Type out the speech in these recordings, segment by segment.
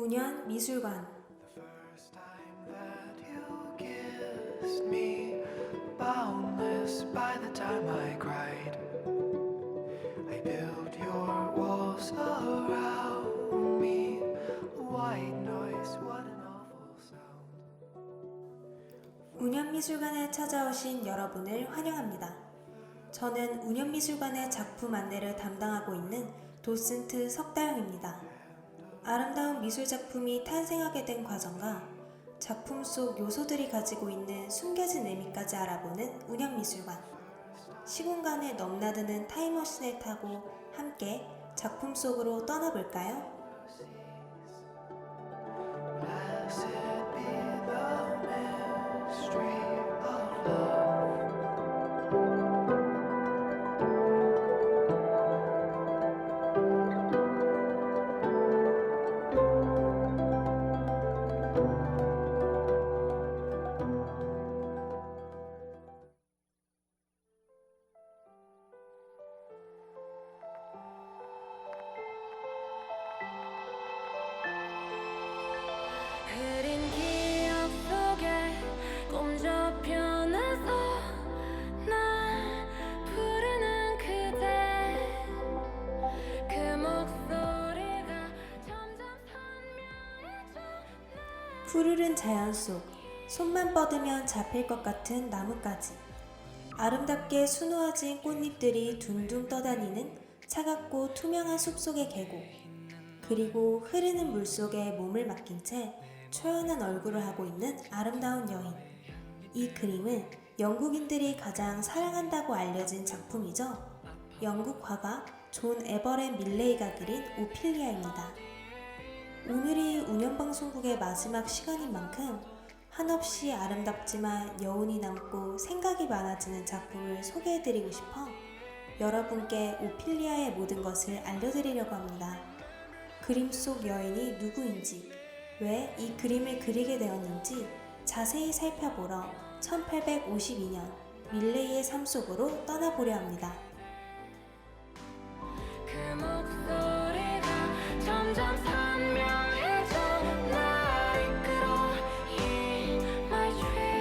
운현 미술관. First time that you kissed me, boundless by the time I cried. I built your walls around me, white noise, what an awful sound. 운현 미술관에 찾아오신 여러분을 환영합니다. 저는 운현 미술관의 작품 안내를 담당하고 있는 도슨트 석다영입니다. 아름다운 미술 작품이 탄생하게 된 과정과 작품 속 요소들이 가지고 있는 숨겨진 의미까지 알아보는 운현 미술관. 시공간을 넘나드는 타임머신을 타고 함께 작품 속으로 떠나볼까요? Blessed be the mystery of love. 흐린 기억 속에 꿈접혀나서 날 부르는 그대 그 목소리가 점점 선명해져. 푸르른 자연 속 손만 뻗으면 잡힐 것 같은 나뭇가지, 아름답게 수놓아진 꽃잎들이 둥둥 떠다니는 차갑고 투명한 숲속의 계곡, 그리고 흐르는 물속에 몸을 맡긴 채 초연한 얼굴을 하고 있는 아름다운 여인. 이 그림은 영국인들이 가장 사랑한다고 알려진 작품이죠. 영국 화가 존 에버렛 밀레이가 그린 오피리아입니다. 오늘이 운현방송국의 마지막 시간인 만큼 한없이 아름답지만 여운이 남고 생각이 많아지는 작품을 소개해드리고 싶어 여러분께 오피리아의 모든 것을 알려드리려고 합니다. 그림 속 여인이 누구인지, 왜 이 그림을 그리게 되었는지 자세히 살펴보러 1852년 밀레이의 삶 속으로 떠나보려 합니다. 그 목소리가 점점 선명해져. 날 이끌어 Hear my dream.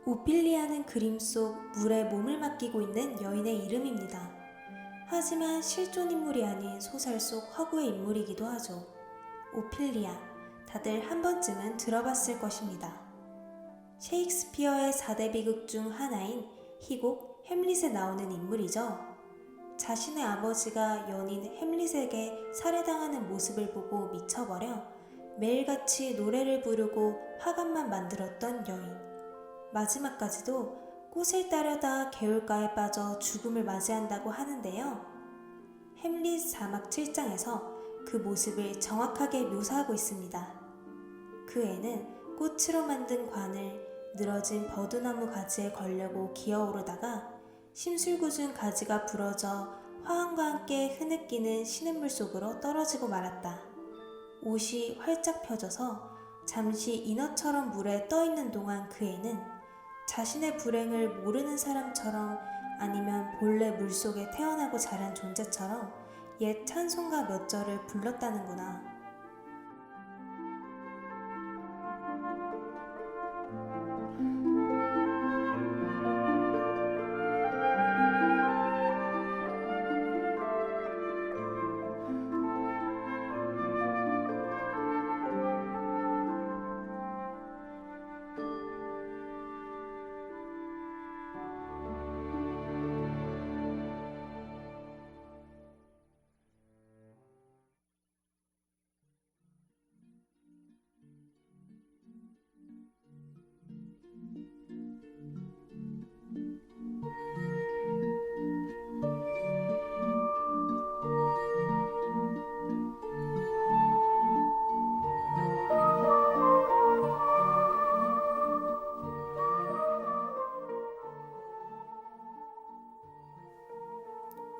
오피리아는 그림 속 물에 몸을 맡기고 있는 여인의 이름입니다. 하지만 실존 인물이 아닌 소설 속 허구의 인물이기도 하죠. 오피리아, 다들 한 번쯤은 들어봤을 것입니다. 셰익스피어의 4대 비극 중 하나인 희곡 햄릿에 나오는 인물이죠. 자신의 아버지가 연인 햄릿에게 살해당하는 모습을 보고 미쳐버려 매일같이 노래를 부르고 화관만 만들었던 여인. 마지막까지도 꽃을 따려다 개울가에 빠져 죽음을 맞이한다고 하는데요. 햄릿 사막 7장에서 그 모습을 정확하게 묘사하고 있습니다. 그 애는 꽃으로 만든 관을 늘어진 버드나무 가지에 걸려고 기어오르다가 심술궂은 가지가 부러져 화환과 함께 흐느끼는 시냇물 속으로 떨어지고 말았다. 옷이 활짝 펴져서 잠시 인어처럼 물에 떠있는 동안 그 애는 자신의 불행을 모르는 사람처럼, 아니면 본래 물속에 태어나고 자란 존재처럼 옛 찬송가 몇 절을 불렀다는구나.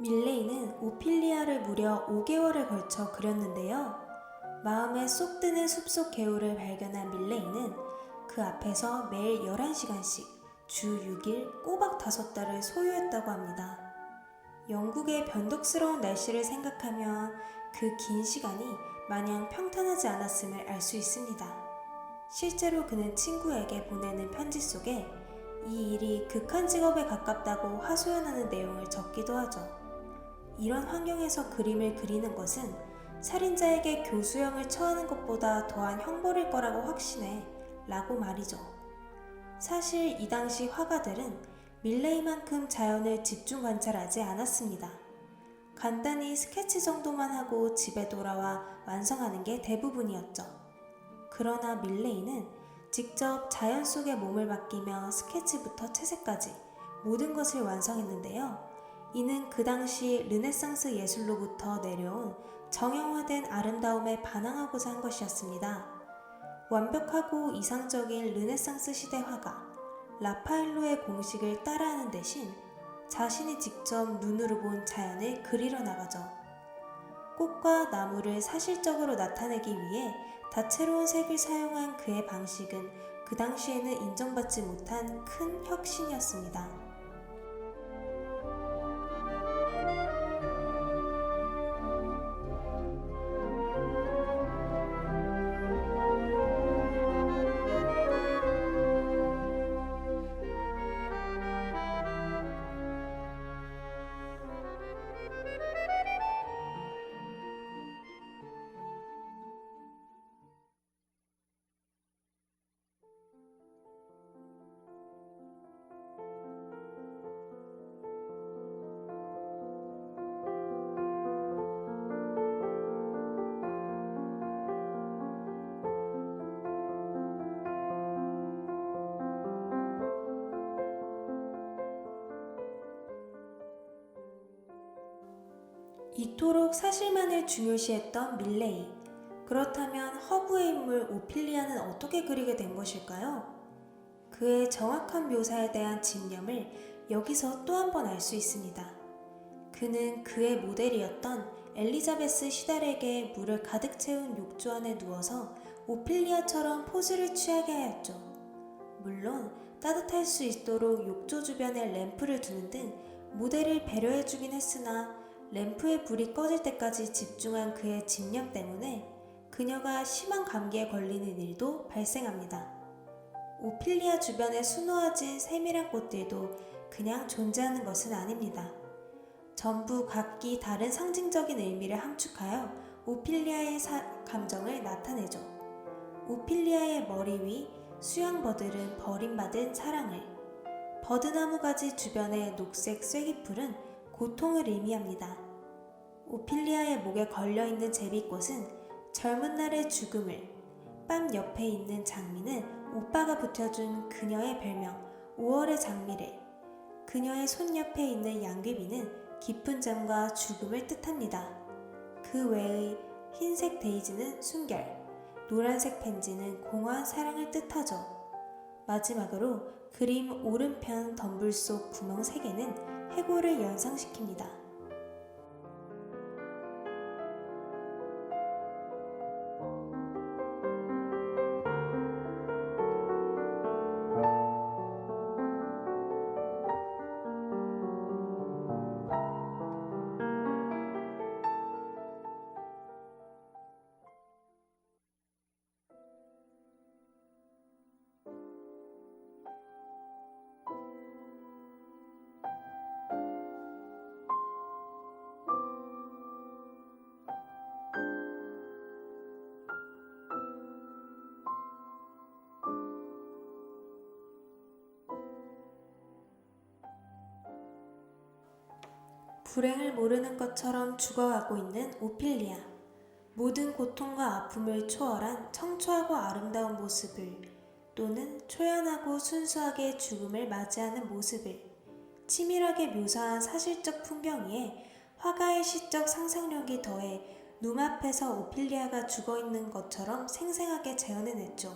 밀레이는 오피리아를 무려 5개월에 걸쳐 그렸는데요. 마음에 쏙 드는 숲속 개울을 발견한 밀레이는 그 앞에서 매일 11시간씩 주 6일 꼬박 5달을 소요했다고 합니다. 영국의 변덕스러운 날씨를 생각하면 그 긴 시간이 마냥 평탄하지 않았음을 알 수 있습니다. 실제로 그는 친구에게 보내는 편지 속에 이 일이 극한 직업에 가깝다고 하소연하는 내용을 적기도 하죠. 이런 환경에서 그림을 그리는 것은 살인자에게 교수형을 처하는 것보다 더한 형벌일 거라고 확신해 라고 말이죠. 사실 이 당시 화가들은 밀레이만큼 자연을 집중 관찰하지 않았습니다. 간단히 스케치 정도만 하고 집에 돌아와 완성하는 게 대부분이었죠. 그러나 밀레이는 직접 자연 속에 몸을 맡기며 스케치부터 채색까지 모든 것을 완성했는데요. 이는 그 당시 르네상스 예술로부터 내려온 정형화된 아름다움에 반항하고자 한 것이었습니다. 완벽하고 이상적인 르네상스 시대 화가 라파엘로의 공식을 따라하는 대신 자신이 직접 눈으로 본 자연을 그리러 나가죠. 꽃과 나무를 사실적으로 나타내기 위해 다채로운 색을 사용한 그의 방식은 그 당시에는 인정받지 못한 큰 혁신이었습니다. 이토록 사실만을 중요시했던 밀레이. 그렇다면 허브의 인물 오피리아는 어떻게 그리게 된 것일까요? 그의 정확한 묘사에 대한 집념을 여기서 또 한 번 알 수 있습니다. 그는 그의 모델이었던 엘리자베스 시달에게 물을 가득 채운 욕조 안에 누워서 오피리아처럼 포즈를 취하게 하였죠. 물론 따뜻할 수 있도록 욕조 주변에 램프를 두는 등 모델을 배려해주긴 했으나 램프의 불이 꺼질 때까지 집중한 그의 집념 때문에 그녀가 심한 감기에 걸리는 일도 발생합니다. 오피리아 주변에 수놓아진 세밀한 꽃들도 그냥 존재하는 것은 아닙니다. 전부 각기 다른 상징적인 의미를 함축하여 오피리아의 감정을 나타내죠. 오피리아의 머리 위 수양버들은 버림받은 사랑을, 버드나무 가지 주변의 녹색 쐐기풀은 고통을 의미합니다. 오피리아의 목에 걸려있는 제비꽃은 젊은 날의 죽음을, 뺨 옆에 있는 장미는 오빠가 붙여준 그녀의 별명 5월의 장미를, 그녀의 손 옆에 있는 양귀비는 깊은 잠과 죽음을 뜻합니다. 그 외의 흰색 데이지는 순결, 노란색 펜지는 공허한 사랑을 뜻하죠. 마지막으로 그림 오른편 덤불 속 구멍 3개는 해골을 연상시킵니다. 불행을 모르는 것처럼 죽어가고 있는 오피리아. 모든 고통과 아픔을 초월한 청초하고 아름다운 모습을, 또는 초연하고 순수하게 죽음을 맞이하는 모습을 치밀하게 묘사한 사실적 풍경 위에 화가의 시적 상상력이 더해 눈앞에서 오피리아가 죽어있는 것처럼 생생하게 재현해냈죠.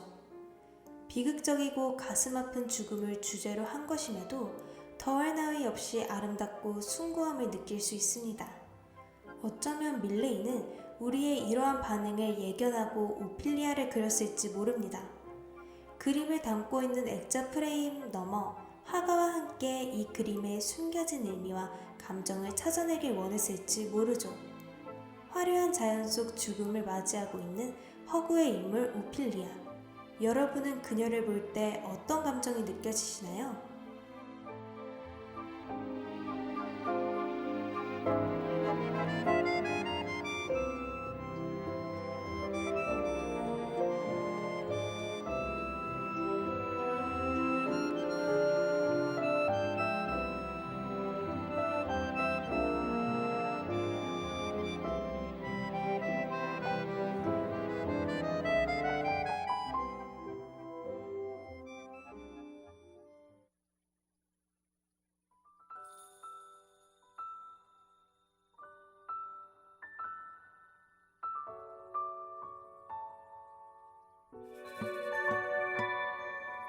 비극적이고 가슴 아픈 죽음을 주제로 한 것임에도 더할 나위 없이 아름답고 숭고함을 느낄 수 있습니다. 어쩌면 밀레이는 우리의 이러한 반응을 예견하고 오피리아를 그렸을지 모릅니다. 그림을 담고 있는 액자 프레임 너머 화가와 함께 이 그림에 숨겨진 의미와 감정을 찾아내길 원했을지 모르죠. 화려한 자연 속 죽음을 맞이하고 있는 허구의 인물 오피리아. 여러분은 그녀를 볼 때 어떤 감정이 느껴지시나요?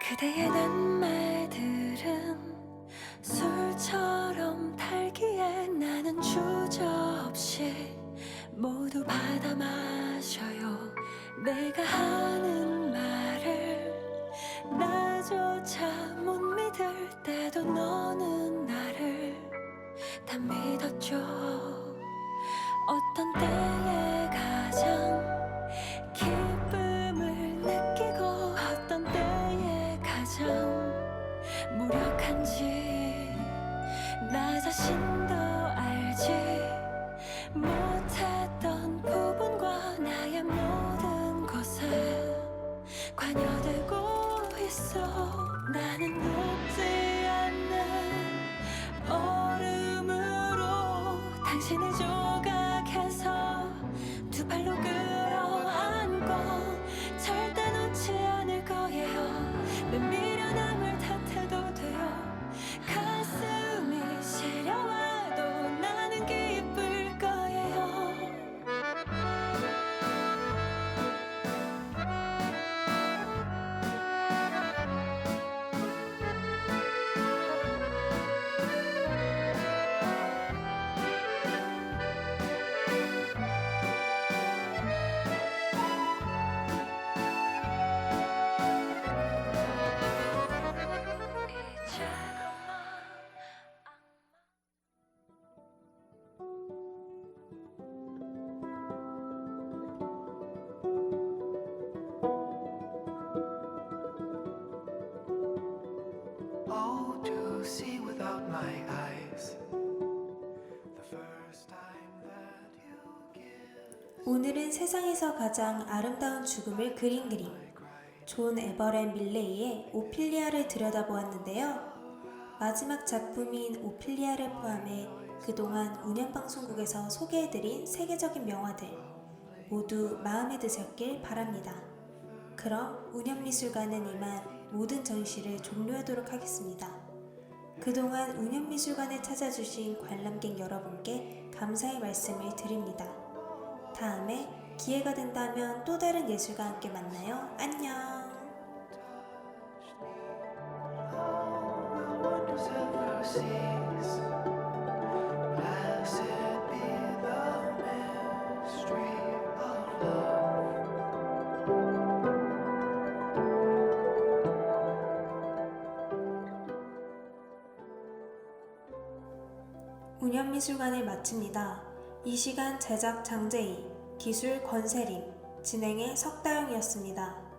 그대의 낱말들은 술처럼 달기에 나는 주저없이 모두 받아 마셔요. 내가 하는 말을 나조차 못 믿을 때도 너는 나를 다 믿었죠. 어떤 때에 가장 기쁨을 느끼고 어떤 때에 가장 무력한지 나 자신도 알지 못했던 부분과 나의 모든 것에 관여되고 있어. 나는 녹지 않는 얼음으로 당신을 조각해서 두 팔로 끌어안고 절대 놓지 않을 거예요. 내 미련함을 탓해도 돼요. 가슴이 시려와도 나는 기쁠 거예요. Oh, to see without my eyes. The first time that you give. 오늘은 세상에서 가장 아름다운 죽음을 그린 그림 존 에버렛 밀레이의 오피리아를 들여다보았는데요. 마지막 작품인 오피리아를 포함해 그동안 운영방송국에서 소개해드린 세계적인 명화들 모두 마음에 드셨길 바랍니다. 그럼 운영미술관은 이만 모든 전시를 종료하도록 하겠습니다. 그동안 운영미술관에 찾아주신 관람객 여러분께 감사의 말씀을 드립니다. 다음에 기회가 된다면 또 다른 예술과 함께 만나요. 안녕. Wonders ever cease. Blessed be the mystery of love. 운영미술관을 마칩니다. 이 시간 제작 장재희, 기술 권세림, 진행의 석다영이었습니다.